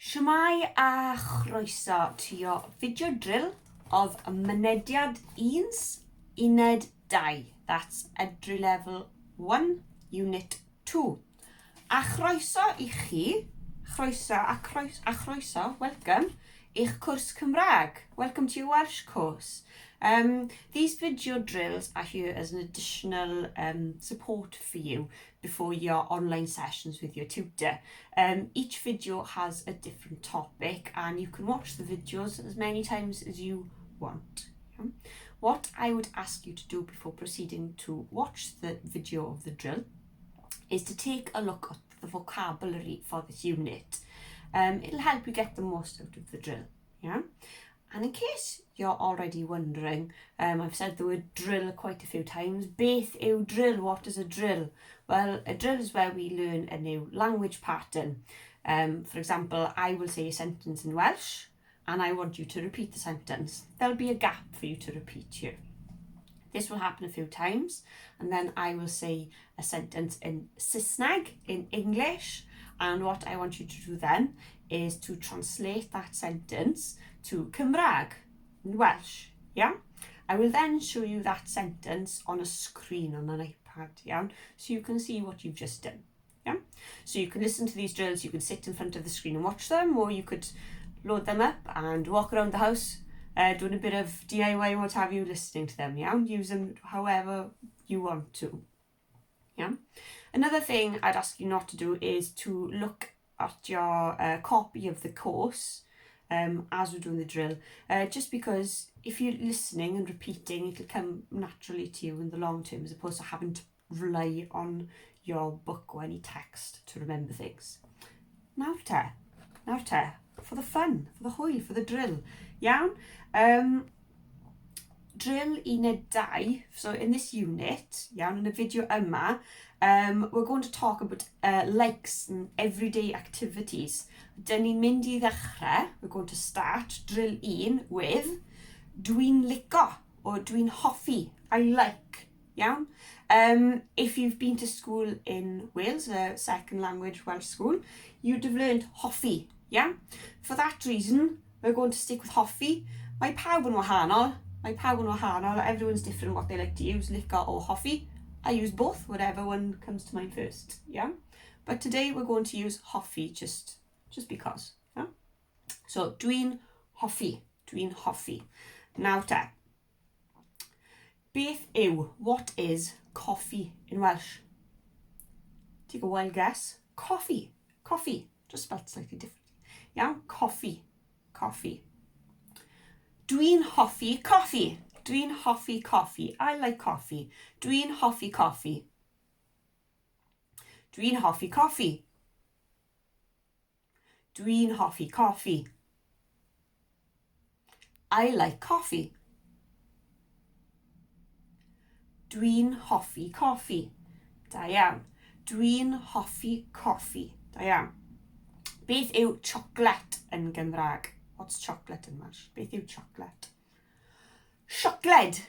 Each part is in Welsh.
Shwmai a chroeso to video drill of Mynediad 1, Uned 2. That's entry level 1, unit 2. A chroeso I chi, welcome, i'ch cwrs Cymraeg. Welcome to your Welsh course. These video drills are here as an additional support for you before your online sessions with your tutor. Each video has a different topic and you can watch the videos as many times as you want. What I would ask you to do before proceeding to watch the video of the drill is to take a look at the vocabulary for this unit. It'll help you get the most out of the drill. And in case you're already wondering, I've said the word drill quite a few times. Pethau'n drill, what is a drill? Well, a drill is where we learn a new language pattern. For example, I will say a sentence in Welsh and I want you to repeat the sentence. There'll be a gap for you to repeat here. This will happen a few times and then I will say a sentence in Saesneg, in English, and what I want you to do then is to translate that sentence to Cymraeg in Welsh. I will then show you that sentence on a screen on an iPad, so you can see what you've just done. So you can listen to these drills, you can sit in front of the screen and watch them, or you could load them up and walk around the house doing a bit of DIY and what have you, listening to them, use them however you want to. Another thing I'd ask you not to do is to look at your copy of the course as we're doing the drill, just because if you're listening and repeating, it'll come naturally to you in the long term as opposed to having to rely on your book or any text to remember things. Nawr te, for the fun, for the hwyl, for the drill. Drill Uned 2, so in this unit, in the video yma, we're going to talk about likes and everyday activities. Dyn ni'n mynd I ddechrau, we're going to start drill 1 with dwi'n lico or dwi'n hoffi, I like. If you've been to school in Wales, a second language Welsh school, you'd have learned hoffi. For that reason, we're going to stick with hoffi. Mae pawb yn wahanol. Everyone's different what they like to use, lico or hoffi. I use both, whatever one comes to mind first. But today we're going to use hoffi just because. So dwi'n hoffi. Now te. Beth yw, what is coffee in Welsh? Take a wild guess. Coffee, just spelled slightly differently. Coffee. Dwi'n hoffi coffee. I like coffee. Dwi'n hoffi coffee. Dwi'n hoffi coffee. Dwi'n hoffi coffee. I like coffee. Dwi'n hoffi coffee. Da iawn. Dwi'n hoffi coffee. Da iawn. Beth yw chocolate yn Gymraeg? What's chocolate in Welsh? Beth yw chocolate? Siocled.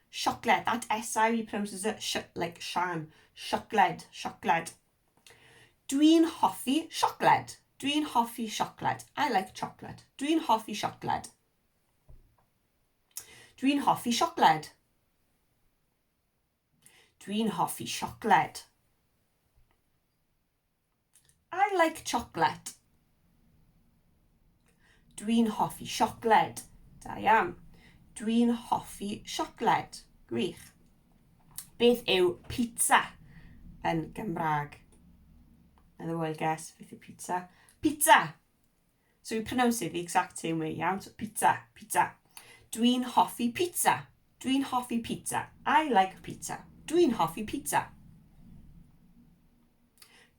Chocolate. That SI we pronounce as a like shan. Siocled. Dwi'n hoffi siocled. I like chocolate. Dwi'n hoffi siocled. Dwi'n hoffi siocled. Dwi'n hoffi siocled. I like chocolate. Dwi'n hoffi siocled. Da iawn. Dwi'n hoffi siocled. Gwych. Beth yw pizza yn Gymraeg? Another wild guess. Beth yw pizza? Pizza. So we pronounce it the exact same way, So pizza. Dwi'n hoffi pizza. I like pizza. Dwi'n hoffi pizza.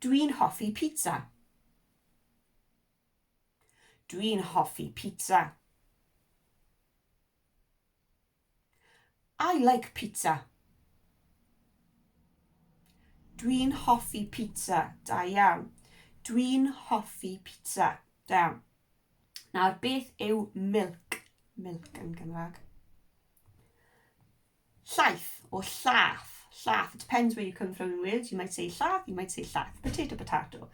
Dwi'n hoffi pizza. Dwi'n hoffi pizza. I like pizza. Dwi'n hoffi pizza. Da iawn. Dwi'n hoffi pizza. Da iawn. Nawr, beth yw milk? Milk yn Gymraeg. Llaeth or llaeth. It depends where you come from in Wales. You might say llaeth, you might say llaeth. Potato.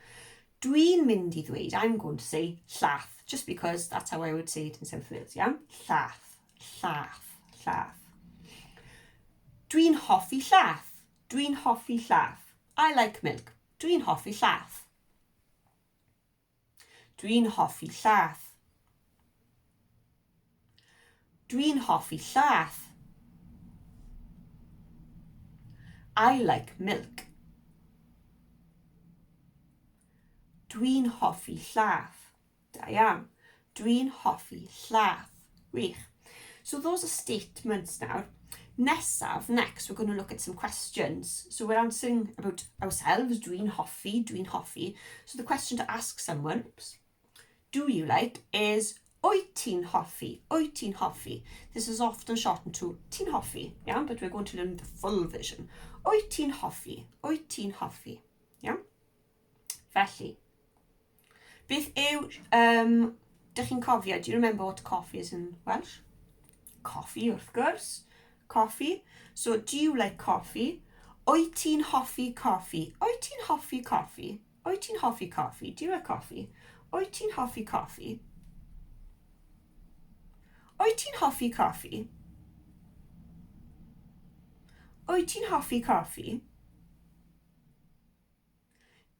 Dwi'n mynd I ddweud, I'm going to say llath, just because that's how I would say it in South Wales, yeah? Llath, llath, llath. Dwi'n hoffi llath. Dwi'n hoffi llath. I like milk. Dwi'n hoffi llath. Dwi'n hoffi llath. Dwi'n hoffi llath. I like milk. Dwi'n hoffi llath. Da iawn. Dwi'n hoffi llath. Wych. So those are statements now. Next, we're going to look at some questions. So we're answering about ourselves. Dwi'n hoffi, dwi'n hoffi. So the question to ask someone, do you like, is wyt ti'n hoffi, wyt ti'n hoffi. This is often shortened to ti'n hoffi, yeah? But we're going to learn the full version. Wyt ti'n hoffi, wyt ti'n hoffi, yeah? Felly, beth yw, dych chi'n cofio, do you remember what coffee is in Welsh? Coffee, wrth gwrs. Coffee. So, do you like coffee? Wyt ti'n hoffi coffee? Wyt ti'n hoffi coffee? Wyt ti'n hoffi coffee? Do you like coffee? Wyt ti'n hoffi coffee? Wyt ti'n hoffi coffee? Wyt ti'n hoffi coffee?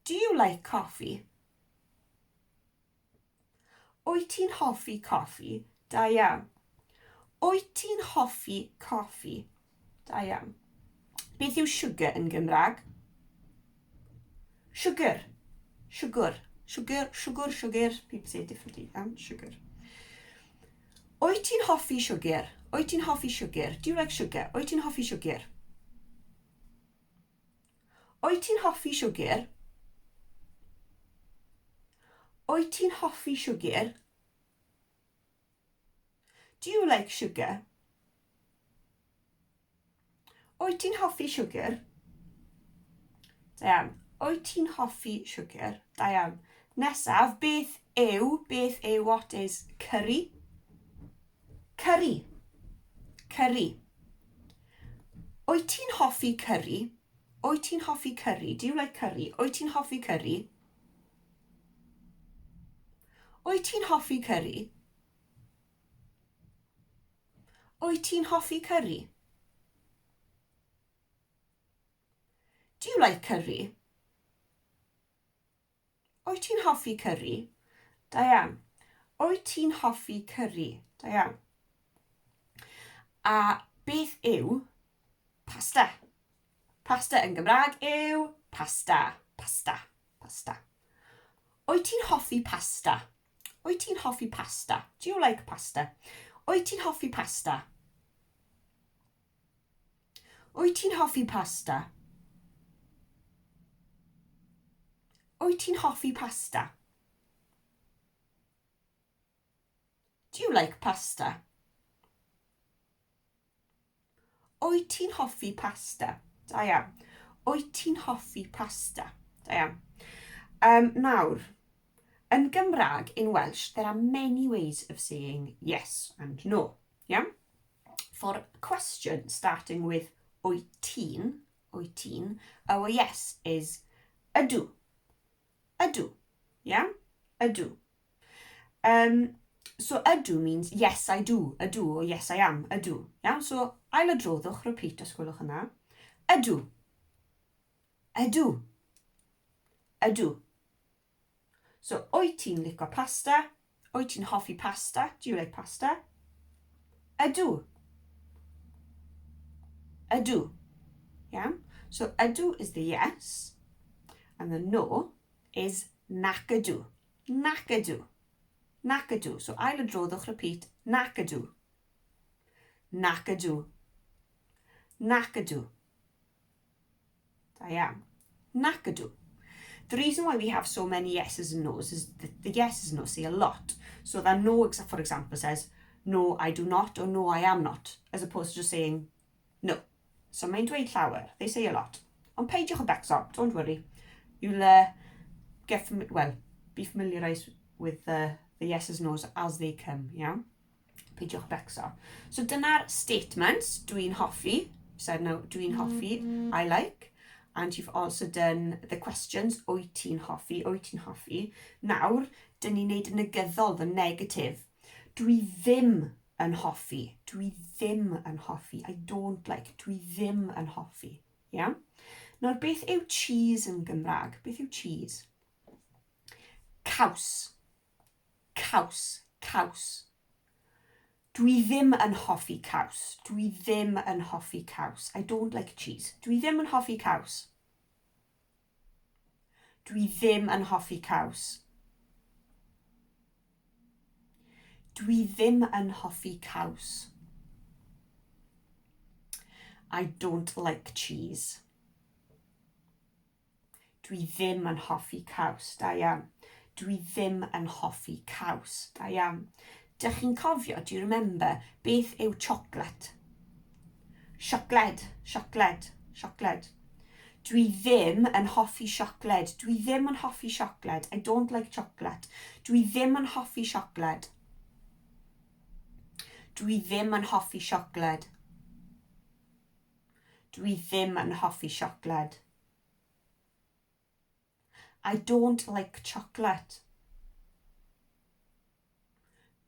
Do you like coffee? Wyt ti'n hoffi coffee? Da iawn. Wyt ti'n hoffi coffee? Da iawn. Beth yw sugar yn Gymraeg? Sugar. Sugar. Sugar, sugar, sugar. People say it differently. Sugar. Wyt ti'n hoffi sugar? Wyt ti'n hoffi sugar? Do you like sugar? Wyt ti'n hoffi sugar? Wyt ti'n hoffi sugar? Wyt ti'n hoffi sugar? Do you like sugar? Wyt ti'n hoffi sugar? Da iawn. Wyt ti'n hoffi sugar? Da iawn. Nesaf, beth yw, what is curry? Curry. Curry. Wyt ti'n hoffi curry? Wyt ti'n hoffi curry? Do you like curry? Wyt ti'n hoffi curry? Wyt ti'n hoffi curry? Wyt ti'n hoffi curry? Do you like curry? Wyt ti'n hoffi curry? Da iawn. Wyt ti'n hoffi curry? Da iawn. A beth yw pasta? Pasta yn Gymraeg yw pasta. Pasta. Pasta. Wyt ti'n hoffi pasta? Wyt ti'n hoffi pasta? Do you like pasta? Wyt ti'n hoffi pasta? Wyt ti'n hoffi pasta? Wyt ti'n hoffi pasta? Do you like pasta? Wyt ti'n hoffi pasta? Da iawn. Wyt ti'n hoffi pasta? Da iawn. Nawr, in Gymraeg, in Welsh, there are many ways of saying yes and no. Yeah? For a question starting with wyt ti'n, our yes is ydw. Ydw. Yeah? Ydw. So ydw means yes I do, ydw, or yes I am, ydw. Yeah? So ail adroddwch, repeat os gwelwch yna. Ydw. Ydw. Ydw. So wyt ti'n licio pasta? Wyt ti'n hoffi pasta? Do you like pasta? Ydw. Ydw. Yeah? So ydw is the yes, and the no is nac ydw. Nac ydw. Nac ydw. So ail adroddwch, repeat. Nac ydw. Nac ydw. Nac ydw. Da iawn. Nac ydw. The reason why we have so many yeses and nos is that the yeses and nos say a lot. So that no, for example, says, no, I do not, or no, I am not, as opposed to just saying no. So mae'n dweud llawer. They say a lot. Ond peidiwch o becso, don't worry. You'll be familiarised with the yeses and nos as they come, yeah? Peidiwch becso. So dyna'r statements. Dwi'n hoffi. Said no, dwi'n hoffi. I like. and you've also done the questions, wyt ti'n hoffi, wyt ti'n hoffi. Nawr, dyn ni'n neud y negyddol, the negative. Dwi ddim yn hoffi, dwi ddim yn hoffi. I don't like, dwi ddim yn hoffi. Yeah? Nawr, beth yw cheese yn Gymraeg? Beth yw cheese? Caws, caws, caws. Dwi ddim yn hoffi caws. Dwi ddim yn hoffi caws. I don't like cheese. Dwi ddim yn hoffi caws. Dwi ddim yn hoffi caws. Dwi ddim yn hoffi caws. I don't like cheese. Dwi ddim yn hoffi caws. Da iawn. Dwi ddim yn hoffi caws. Da iawn. Dych chi'n cofio, do you remember, beth yw chocolate? Siocled, siocled, siocled. Dwi ddim yn hoffi siocled. Dwi ddim yn hoffi siocled. I don't like chocolate. Dwi ddim yn hoffi siocled. Dwi ddim yn hoffi siocled. Dwi ddim yn hoffi siocled. I don't like chocolate.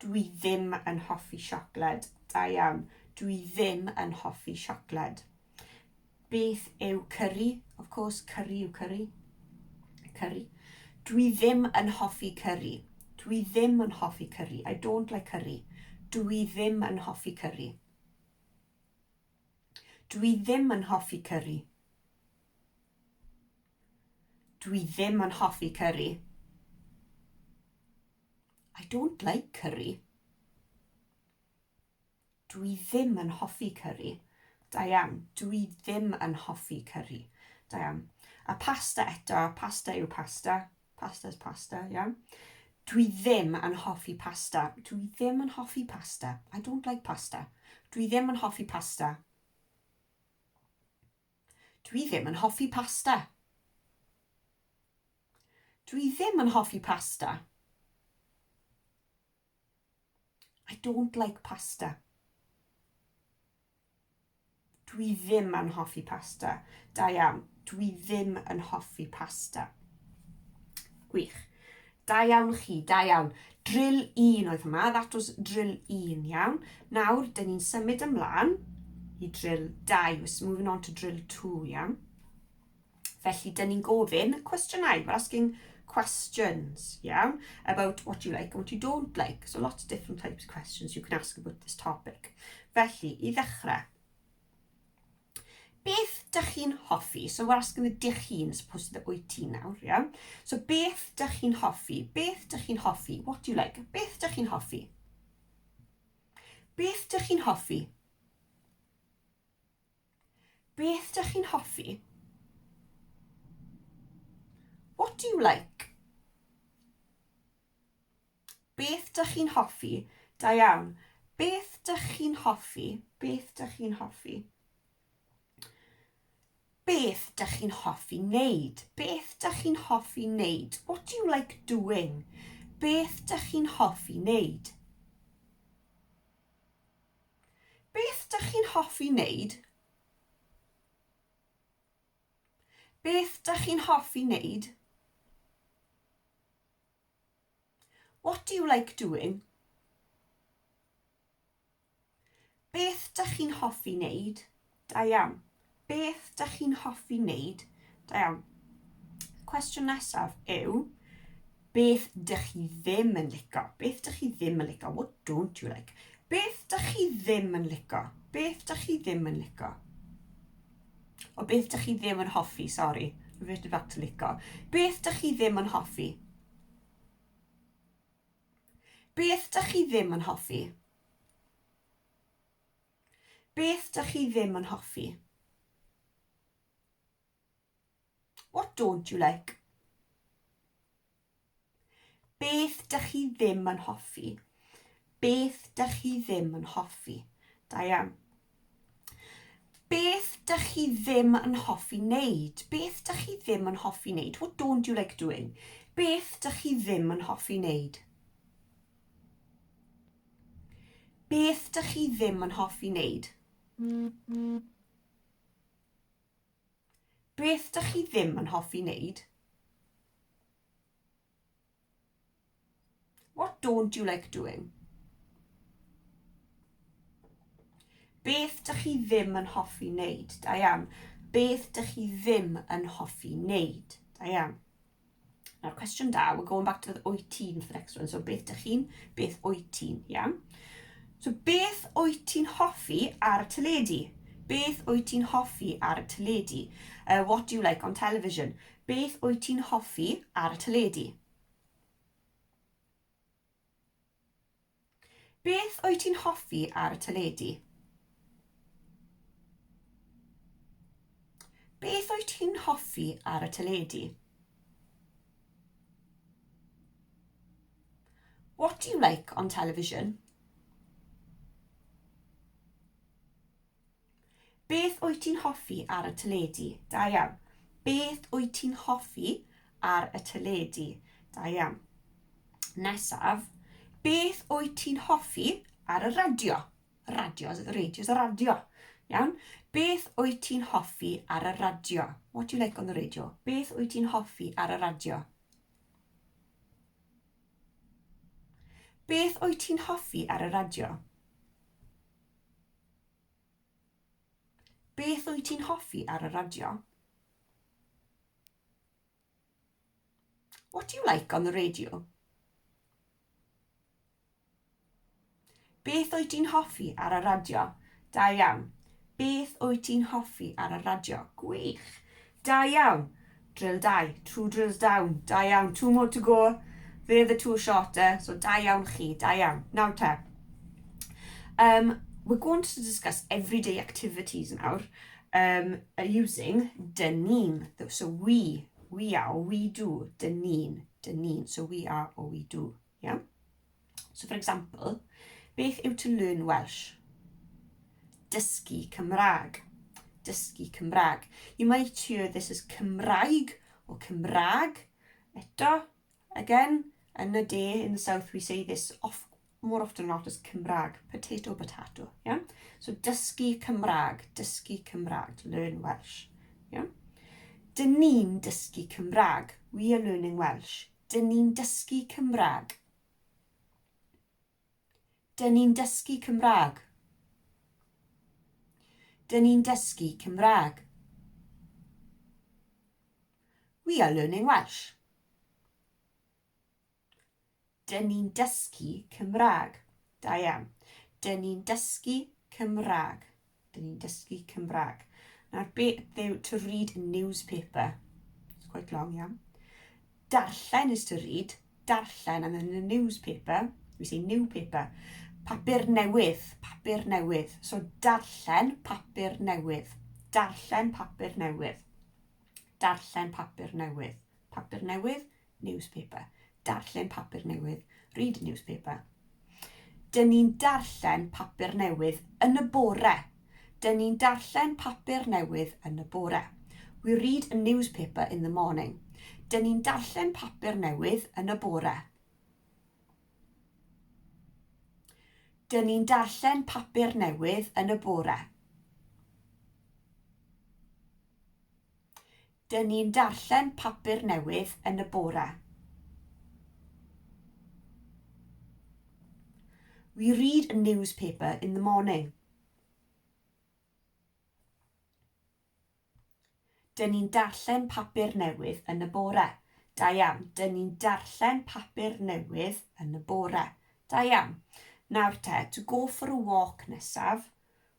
Dwi ddim yn hoffi siocled. Da iawn. Dwi ddim yn hoffi siocled. Beth yw curry? Of course, curry yw curry. Curry. Dwi ddim yn hoffi curry. Dwi ddim yn hoffi curry. I don't like curry. Dwi ddim yn hoffi curry. Dwi ddim yn hoffi curry. Dwi ddim yn hoffi curry. I don't like curry. Dwi ddim yn hoffi curry. Da iawn. Dwi ddim yn hoffi curry. Da iawn. A pasta eto. Pasta yw pasta. Pasta is pasta, iawn. Dwi ddim yn hoffi pasta. Dwi ddim yn hoffi pasta. I don't like pasta. Dwi ddim yn hoffi pasta. Dwi ddim yn hoffi pasta. Dwi ddim yn hoffi pasta. I don't like pasta. Dwi ddim yn hoffi pasta. Da iawn. Dwi ddim yn hoffi pasta. Gwych. Da iawn chi, da iawn. Drill 1 oedd hwnna. That was drill 1, iawn. Nawr, dyn ni'n symud ymlaen i drill 2. We're moving on to drill 2, iawn. Felly, dyn ni'n gofyn cwestiynau. We're asking questions, yeah, about what you like and what you don't like. So lots of different types of questions you can ask about this topic. Felly, i ddechrau. Beth dych chi'n hoffi? So we're asking the dych chi'n as opposed to the wyt ti nawr, yeah? So beth dych chi'n hoffi? Beth dych chi'n hoffi? What do you like? Beth dych chi'n hoffi? Beth dych chi'n hoffi? Beth dych chi'n hoffi? What do you like? Beth dych chi'n hoffi? Da iawn. Beth dych chi'n hoffi? Beth dych chi'n hoffi? Beth dych chi'n hoffi wneud? Beth dych chi'n hoffi wneud? What do you like doing? Beth dych chi'n hoffi wneud? Beth dych chi'n hoffi wneud? Beth dych chi'n hoffi wneud? What do you like doing? Beth dych chi'n hoffi wneud? Da iawn. Beth dych chi'n hoffi wneud? Da iawn. Cwestiwn nesaf yw, beth dych chi ddim yn licio? Beth dych chi ddim yn licio? What don't you like? Beth dych chi ddim yn licio? Beth dych chi ddim yn licio? O beth dych chi ddim yn hoffi, sorry. Reverted back to licio. Beth dych chi ddim yn hoffi? Beth dych chi ddim yn hoffi? Beth dych chi ddim yn hoffi? What don't you like? Beth dych chi ddim yn hoffi? Beth dych chi ddim yn hoffi? Da iawn. Beth dych chi ddim yn hoffi wneud? Beth dych chi ddim yn hoffi wneud? What don't you like doing? Beth dych chi ddim yn hoffi wneud? Beth dych chi ddim yn hoffi wneud? Beth dych chi ddim yn hoffi wneud? What don't you like doing? Beth dych chi ddim yn hoffi wneud? Da iawn. Beth dych chi ddim yn hoffi wneud? Da iawn. Now, question da, we're going back to the wyt ti'n for the next one. So, beth dych chi'n, beth wyt ti'n, iawn? So, beth wyt ti'n hoffi ar y teledu? Beth wyt ti'n hoffi ar y teledu? What do you like on television? Beth wyt ti'n hoffi ar y teledu? Beth wyt ti'n hoffi ar y teledu? Beth wyt ti'n hoffi ar y teledu? What do you like on television? Beth wyt ti'n hoffi ar y teledu? Da iawn. Beth wyt ti'n hoffi ar y teledu? Da iawn. Nesaf, beth wyt ti'n hoffi ar y radio? Radio, is it the radio? Is the radio? Iawn. Beth wyt ti'n hoffi ar y radio? What do you like on the radio? Beth wyt ti'n hoffi ar y radio? Beth wyt ti'n hoffi ar y radio? Beth wyt ti'n hoffi ar y radio? What do you like on the radio? Beth wyt ti'n hoffi ar y radio? Da iawn. Beth wyt ti'n hoffi ar y radio? Gwych. Da iawn. Drill 2. Two drills down. Da iawn. 2 more to go. They're the 2 shorter. So da iawn chi. Da iawn. Now te. We're going to discuss everyday activities now using dyn ni'n. So we are, we do, dyn ni'n. So we are or we do. Yeah? So for example, beth yw to learn Welsh? Dysgu Cymraeg. Dysgu Cymraeg. You might hear this as Cymraeg or Cymraeg. Eto, again, in the day in the south we say this more often than not as Cymraeg. Potato, potato. Yeah? So dysgu Cymraeg. Dysgu Cymraeg. To learn Welsh. Yeah? Dyn ni'n dysgu Cymraeg. We are learning Welsh. Dyn ni'n dysgu Cymraeg. Dyn ni'n dysgu Cymraeg. Dyn ni'n dysgu Cymraeg. We are learning Welsh. Dyn ni'n dysgu Cymraeg. Da iawn. Dyn ni'n dysgu Cymraeg. Dyn ni'n dysgu Cymraeg. Now, to read a newspaper. It's quite long, yeah. Darllen is to read. Darllen, and then the newspaper, we say new paper. Papur newydd. Papur newydd. So, darllen papur newydd. Darllen papur newydd. Darllen papur newydd. Papur newydd, newspaper. Darllen papur newydd. Read a newspaper. Dyn ni'n darllen papur newydd yn y bore. Dyn ni'n darllen papur newydd yn y bore. We read a newspaper in the morning. Dyn ni'n darllen papur newydd yn y bore. Dyn ni'n darllen papur newydd yn y bore. Dyn ni'n darllen papur newydd yn y bore. We read a newspaper in the morning. Dyn ni'n darllen papur newydd yn y bore. Da iawn. Dyn ni'n darllen papur newydd yn y bore. Da iawn. Nawr te, to go for a walk nesaf.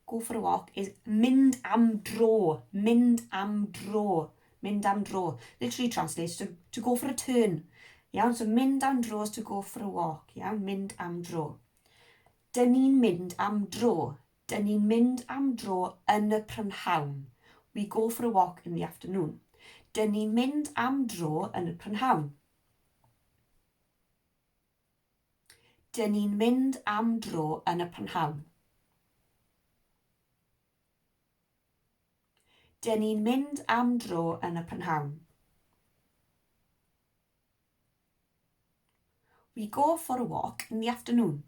Go for a walk is mynd am dro. Mynd am dro. Mynd am dro. Literally translates to go for a turn. Iawn, so mynd am dro is to go for a walk. Iawn, mynd am dro. Dyn ni'n mynd am dro. Dyn ni'n mynd am dro yn y prynhawn. We go for a walk in the afternoon. Dyn ni'n mynd am dro yn y prynhawn. Dyn ni'n mynd am dro yn y prynhawn. Dyn ni'n mynd am dro yn y prynhawn. We go for a walk in the afternoon.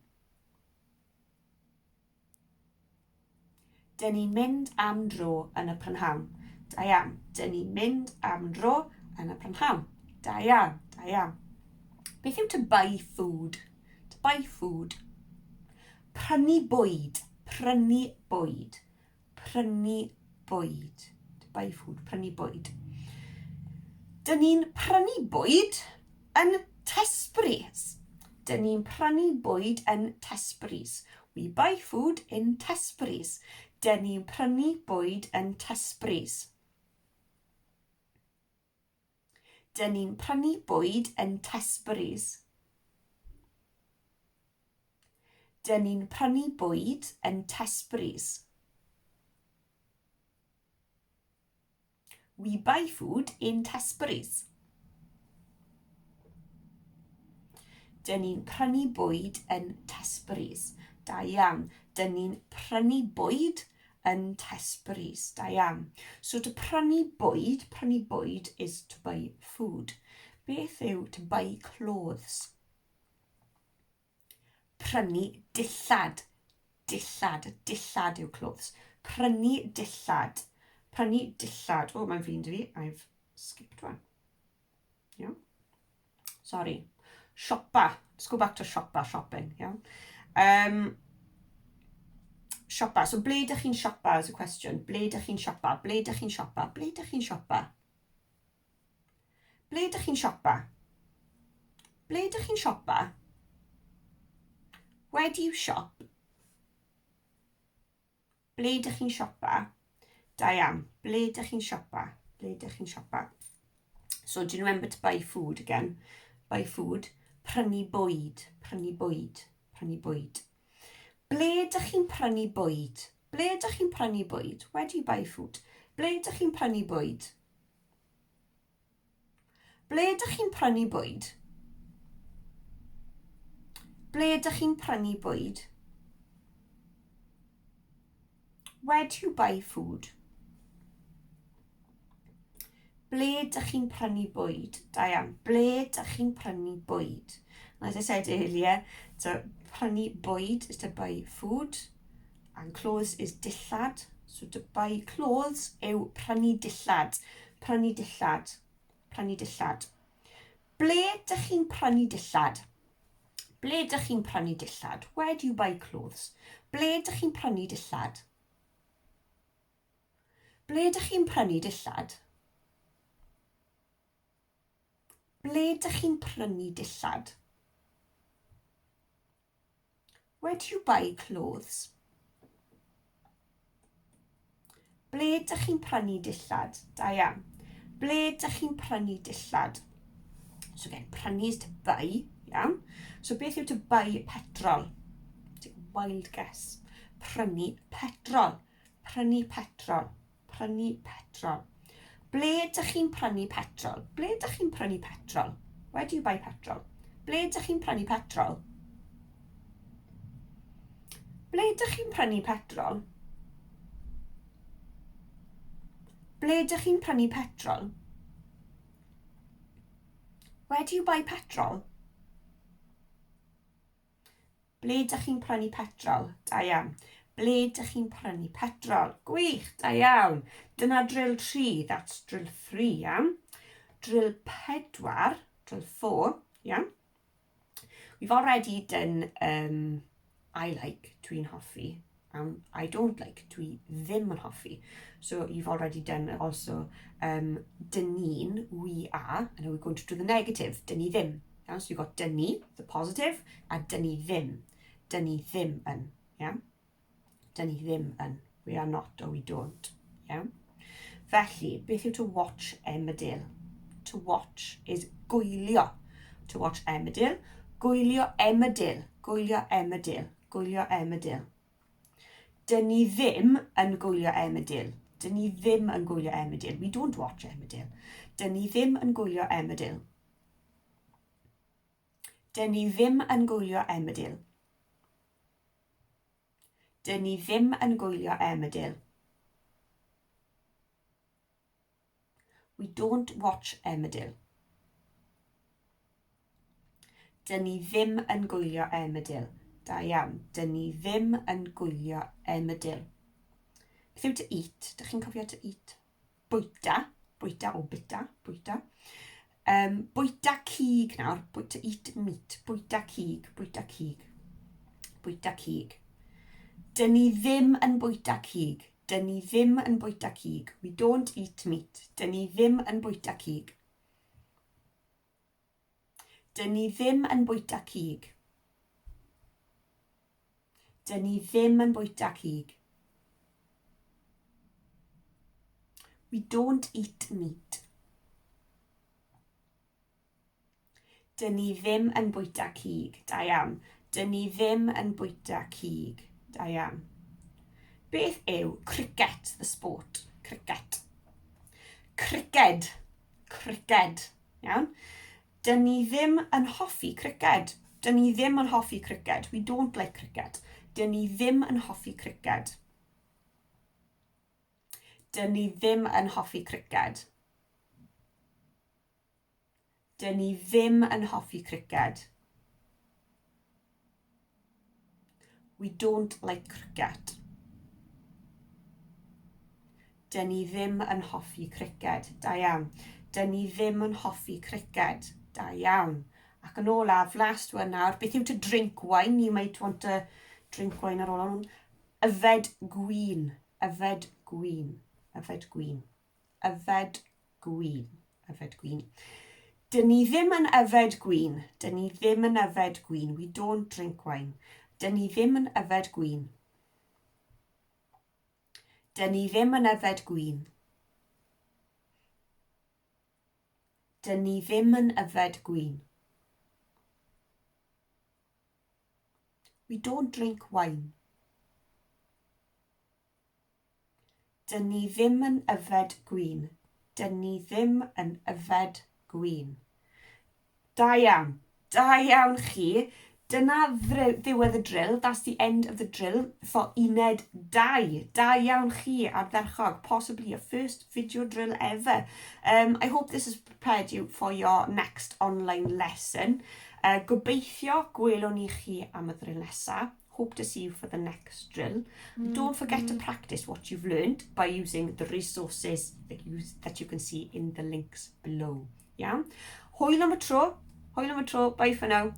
Dyn ni'n mynd am dro yn y prynhawn. Da iawn. Dyn ni'n mynd am dro yn y prynhawn. Da iawn, da iawn. Beth yw to buy food? To buy food. Prynu bwyd. Prynu bwyd. Prynu bwyd. To buy food. Prynu bwyd. Dyn ni'n prynu bwyd yn Tesbris. Dyn ni'n prynu bwyd yn Tesbris. We buy food in Tesbris. Dyn ni'n prynu bwyd yn Tesbris. Dyn ni'n prynu bwyd yn Tesbris. Dyn ni'n prynu bwyd yn Tesbris. We buy food in Tesbris. Dyn ni'n prynu bwyd yn Tesbris. Da iawn. Dyn ni'n prynu bwyd yn Tesbris. Da iawn. So to prynu bwyd is to buy food. Beth yw to buy clothes? Prynu dillad. Dillad. Dillad yw clothes. Prynu dillad. Prynu dillad. Oh, mae'n fi'n fi. I've skipped one. Yeah. Sorry. Shopper. Let's go back to shopper, shopping. Yeah. Shopper. So, ble ydych chi'n shopper is a question. Ble ydych chi'n shopper? Ble ydych chi'n shopper? Ble ydych chi'n shopper? Ble ydych chi'n shopper? Ble ydych chi'n shopper? Where do you shop? Ble ydych chi'n shopper? Da iawn. Ble ydych chi'n shopper? Ble ydych chi'n shopper? So, do you remember to buy food again? Buy food. Prynu bwyd. Prynu bwyd. Prynu bwyd. Ble ydych chi'n prynu bwyd? Ble ydych chi'n prynu bwyd? Where do you buy food? Ble ydych chi'n prynu bwyd? Ble ydych chi'n prynu bwyd? Ble ydych chi'n prynu bwyd? Where do you buy food? Ble ydych chi'n prynu bwyd? Da iawn. Ble ydych chi'n prynu bwyd? And as I said earlier, to prynu bwyd is to buy food, and clothes is dillad. So to buy clothes yw prynu dillad. Prynu dillad. Prynu dillad. Ble ydych chi'n prynu dillad? Ble ydych chi'n prynu dillad? Where do you buy clothes? Ble ydych chi'n prynu dillad? Ble ydych chi'n prynu dillad? Ble ydych chi'n prynu dillad? Where do you buy clothes? Ble ydych chi'n prynu dillad? Da iawn. Ble ydych chi'n prynu dillad? So again, prynu is to buy, iawn. So beth yw to buy petrol? Take a wild guess. Prynu petrol. Prynu petrol. Prynu petrol. Ble ydych chi'n prynu petrol? Ble ydych chi'n prynu petrol? Where do you buy petrol? Ble ydych chi'n prynu petrol? Ble ydych chi'n prynu petrol? Ble ydych chi'n prynu petrol? Where do you buy petrol? Ble ydych chi'n prynu petrol? Da iawn. Ble ydych chi'n prynu petrol? Gwych, da iawn. Dyna drill 3, that's drill 3, iawn. Drill 4, drill 4, iawn. We've already done I like, dwi'n hoffi, I don't like, dwi ddim yn hoffi. So you've already done also dyn ni'n, we are, and now we're going to do the negative, dyn ni ddim. Yeah? So you've got dyn ni, the positive, a dyn ni ddim. Dyn ni ddim yn, yeah? Dyn ni ddim yn. We are not or we don't. Yeah? Felly, beth yw to watch Emmerdale? To watch is gwylio. To watch Emmerdale. Gwylio Emmerdale. Gwylio Emmerdale. Gwylio Emmerdale. Dyn ni ddim yn gwylio Emmerdale. Dyn ni ddim yn gwylio Emmerdale. We don't watch Emmerdale. Dyn ni ddim yn gwylio Emmerdale. Dyn ni ddim yn gwylio Emmerdale. Dyn ni ddim yn gwylio Emmerdale. We don't watch Emmerdale. Dyn ni ddim yn gwylio Emmerdale. Da iawn. Dyn ni ddim yn gwylio Emmerdale. Beth yw to eat? Dych chi'n cofio to eat? bwyta, bwyta o bita, bwyta. Bwyta cig nawr, bwyta eat meat, bwyta cig, bwyta cig, bwyta cig. Dyn ni ddim yn bwyta cig, dyn ni ddim yn bwyta cig. We don't eat meat, dyn ni ddim yn bwyta cig. Dyn ni ddim yn bwyta cig. Dyn ni ddim yn bwyta cig. We don't eat meat. Dyn ni ddim yn bwyta cig. Da iawn. Dyn ni ddim yn bwyta cig. Da iawn. Beth yw cricket, the sport? Cricket. Criced. Criced. Iawn. Dyn ni ddim yn hoffi criced. Dyn ni ddim yn hoffi criced. We don't like cricket. Dyn ni ddim yn hoffi criced. Dyn ni ddim yn hoffi criced. Dyn ni ddim yn hoffi criced. We don't like cricket. Dyn ni ddim yn hoffi criced. Da iawn. Dyn ni ddim yn hoffi criced. Da iawn. Ac yn olaf, last one nawr, beth yw to drink wine? You might want to drink wine ar ôl hwn. Yfed gwyn. Yfed gwyn. Yfed gwyn. Yfed gwyn. Yfed gwyn. Dyn ni ddim yn yfed gwyn. Dyn ni ddim yn yfed gwyn. We don't drink wine. Dyn ni ddim yn yfed gwyn. Dyn ni ddim yn yfed gwyn. Dyn ni ddim yn yfed gwyn. We don't drink wine. Dyn ni ddim yn yfed gwyn. Dyn ni ddim yn yfed gwyn. Da iawn. Da iawn chi. Dyna ddiwedd y drill. That's the end of the drill for Uned 2. Da iawn chi ardderchog. Possibly your first video drill ever. I hope this has prepared you for your next online lesson. Gobeithio gwelwn ni chi am y drill nesaf. Hope to see you for the next drill. Don't forget to practice what you've learned by using the resources that you can see in the links below. Yeah? Hwyl am y tro. Hwyl am y tro. Bye for now.